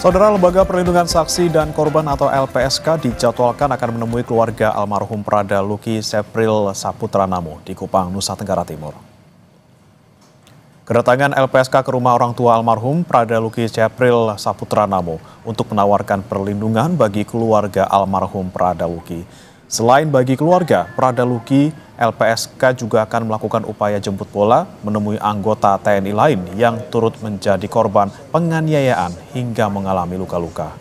Saudara, Lembaga Perlindungan Saksi dan Korban atau LPSK dijadwalkan akan menemui keluarga almarhum Prada Luki Sepril Saputra Namo di Kupang, Nusa Tenggara Timur. Kedatangan LPSK ke rumah orang tua almarhum Prada Luki Sepril Saputra Namo untuk menawarkan perlindungan bagi keluarga almarhum Prada Luki. Selain bagi keluarga Prada Luki, LPSK juga akan melakukan upaya jemput bola menemui anggota TNI lain yang turut menjadi korban penganiayaan hingga mengalami luka-luka.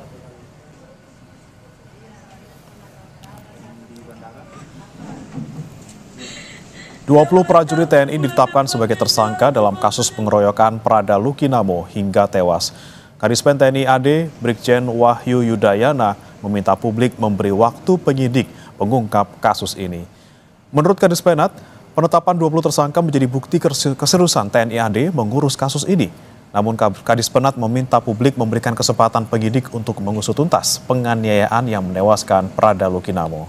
Dua 20 prajurit TNI ditetapkan sebagai tersangka dalam kasus pengeroyokan Prada Luki Namo hingga tewas. Kadispen TNI AD Brigjen Wahyu Yudayana meminta publik memberi waktu penyidik mengungkap kasus ini. Menurut Kadispenat, penetapan 20 tersangka menjadi bukti keseriusan TNI AD mengurus kasus ini. Namun Kadispenat meminta publik memberikan kesempatan penyidik untuk mengusut tuntas penganiayaan yang menewaskan Prada Luki Namo.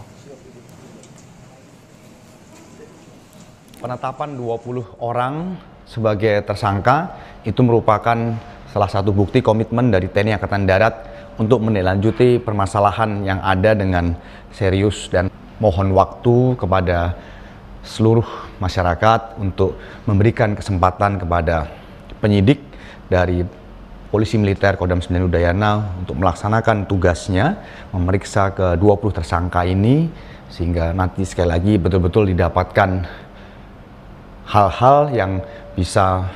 Penetapan 20 orang sebagai tersangka itu merupakan salah satu bukti komitmen dari TNI Angkatan Darat untuk menindaklanjuti permasalahan yang ada dengan serius dan mohon waktu kepada seluruh masyarakat untuk memberikan kesempatan kepada penyidik dari Polisi Militer Kodam 9 Udayana untuk melaksanakan tugasnya, memeriksa ke 20 tersangka ini, sehingga nanti sekali lagi betul-betul didapatkan hal-hal yang bisa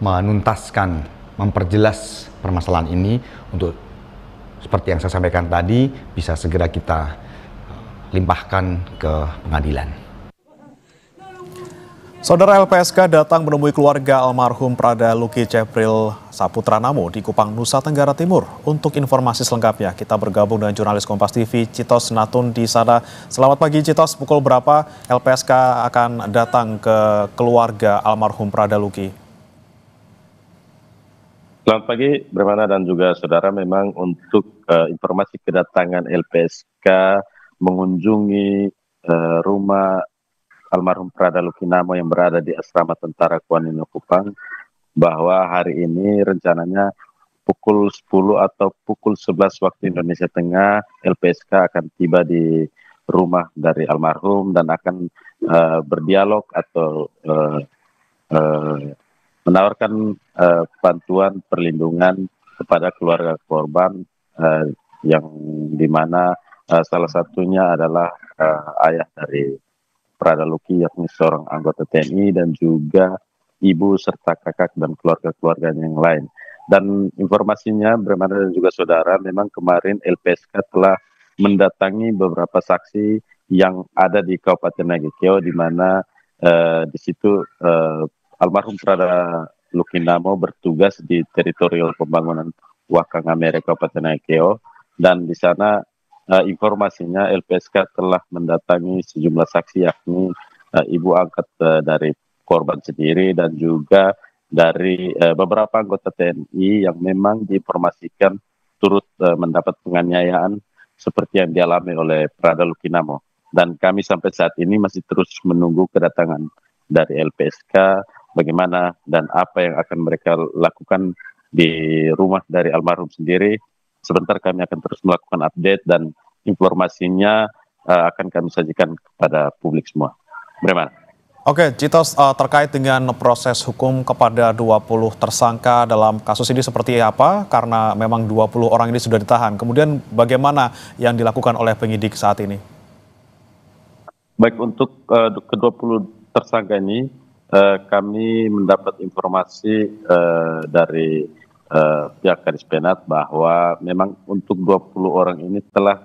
menuntaskan, memperjelas permasalahan ini untuk seperti yang saya sampaikan tadi bisa segera kita limpahkan ke pengadilan. Saudara, LPSK datang menemui keluarga almarhum Prada Luki Sepril Saputra Namo di Kupang, Nusa Tenggara Timur. Untuk informasi selengkapnya, kita bergabung dengan jurnalis Kompas TV Citos Natun di sana. Selamat pagi Citos, pukul berapa LPSK akan datang ke keluarga almarhum Prada Luki? Selamat pagi, Bremana dan juga saudara. Memang untuk informasi kedatangan LPSK mengunjungi rumah almarhum Prada Luki Namo yang berada di Asrama Tentara Kuanino Kupang, bahwa hari ini rencananya pukul 10 atau pukul 11 waktu Indonesia Tengah LPSK akan tiba di rumah dari almarhum dan akan berdialog atau menawarkan bantuan perlindungan kepada keluarga korban yang dimana salah satunya adalah ayah dari Prada Luki, yakni seorang anggota TNI dan juga ibu serta kakak dan keluarga-keluarganya yang lain. Dan informasinya, Bremana dan juga saudara, memang kemarin LPSK telah mendatangi beberapa saksi yang ada di Kabupaten Nagekeo, di mana di situ almarhum Prada Luki Namo bertugas di teritorial pembangunan Wakang Amerika Kabupaten Nagekeo, dan di sana informasinya LPSK telah mendatangi sejumlah saksi, yakni ibu angkat dari korban sendiri dan juga dari beberapa anggota TNI yang memang diinformasikan turut mendapat penganiayaan seperti yang dialami oleh Prada Luki Namo. Dan kami sampai saat ini masih terus menunggu kedatangan dari LPSK, bagaimana dan apa yang akan mereka lakukan di rumah dari almarhum sendiri. Sebentar kami akan terus melakukan update dan informasinya akan kami sajikan kepada publik semua. Bagaimana? Oke, Citos, terkait dengan proses hukum kepada 20 tersangka dalam kasus ini seperti apa? Karena memang 20 orang ini sudah ditahan. Kemudian bagaimana yang dilakukan oleh penyidik saat ini? Baik, untuk ke-20 tersangka ini kami mendapat informasi dari pihak Kadispenat bahwa memang untuk 20 orang ini telah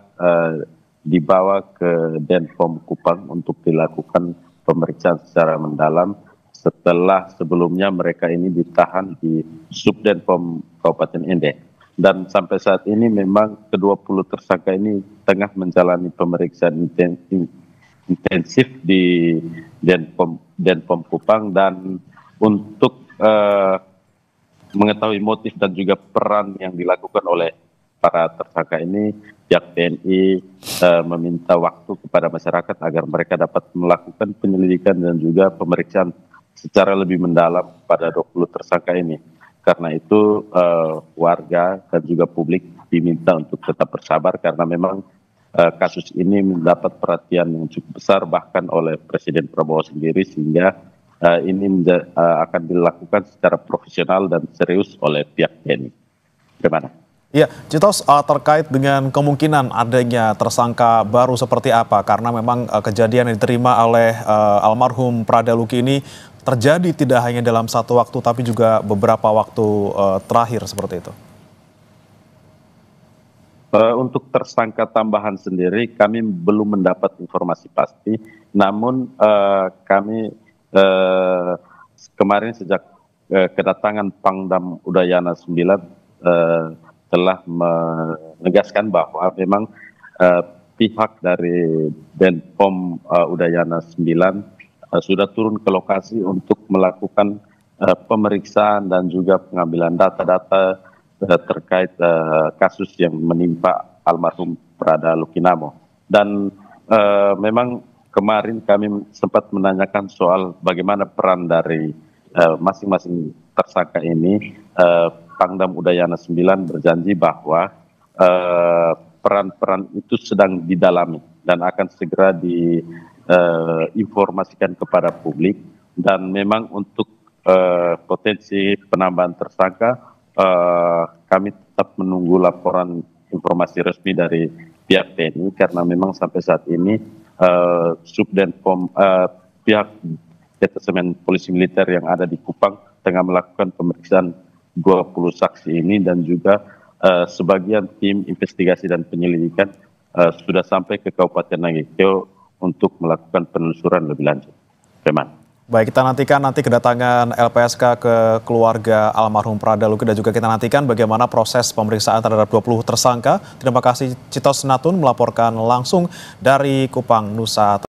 dibawa ke Denpom Kupang untuk dilakukan pemeriksaan secara mendalam setelah sebelumnya mereka ini ditahan di Subdenpom Kabupaten Ende. Dan sampai saat ini memang ke-20 tersangka ini tengah menjalani pemeriksaan intensif di Denpom Kupang, dan untuk mengetahui motif dan juga peran yang dilakukan oleh para tersangka ini, pihak TNI meminta waktu kepada masyarakat agar mereka dapat melakukan penyelidikan dan juga pemeriksaan secara lebih mendalam pada 20 tersangka ini. Karena itu warga dan juga publik diminta untuk tetap bersabar karena memang kasus ini mendapat perhatian yang cukup besar bahkan oleh Presiden Prabowo sendiri, sehingga ini akan dilakukan secara profesional dan serius oleh pihak TNI. Bagaimana? Ya, Citos, terkait dengan kemungkinan adanya tersangka baru seperti apa? Karena memang kejadian yang diterima oleh almarhum Prada Luki ini terjadi tidak hanya dalam satu waktu, tapi juga beberapa waktu terakhir seperti itu. Untuk tersangka tambahan sendiri, kami belum mendapat informasi pasti. Namun kami kemarin sejak kedatangan Pangdam Udayana 9 telah menegaskan bahwa memang pihak dari Denpom Udayana 9 sudah turun ke lokasi untuk melakukan pemeriksaan dan juga pengambilan data-data terkait kasus yang menimpa almarhum Prada Lukinamo. Dan memang kemarin kami sempat menanyakan soal bagaimana peran dari masing-masing tersangka ini. Pangdam Udayana 9 berjanji bahwa peran-peran itu sedang didalami dan akan segera diinformasikan kepada publik. Dan memang untuk potensi penambahan tersangka, kami tetap menunggu laporan informasi resmi dari pihak TNI karena memang sampai saat ini Subdenpom pihak Detasemen Polisi Militer yang ada di Kupang tengah melakukan pemeriksaan 20 saksi ini, dan juga sebagian tim investigasi dan penyelidikan sudah sampai ke Kabupaten Nagekeo untuk melakukan penelusuran lebih lanjut. Baik, kita nantikan nanti kedatangan LPSK ke keluarga almarhum Prada Luki, dan juga kita nantikan bagaimana proses pemeriksaan terhadap 20 tersangka. Terima kasih Citos Natun melaporkan langsung dari Kupang, Nusa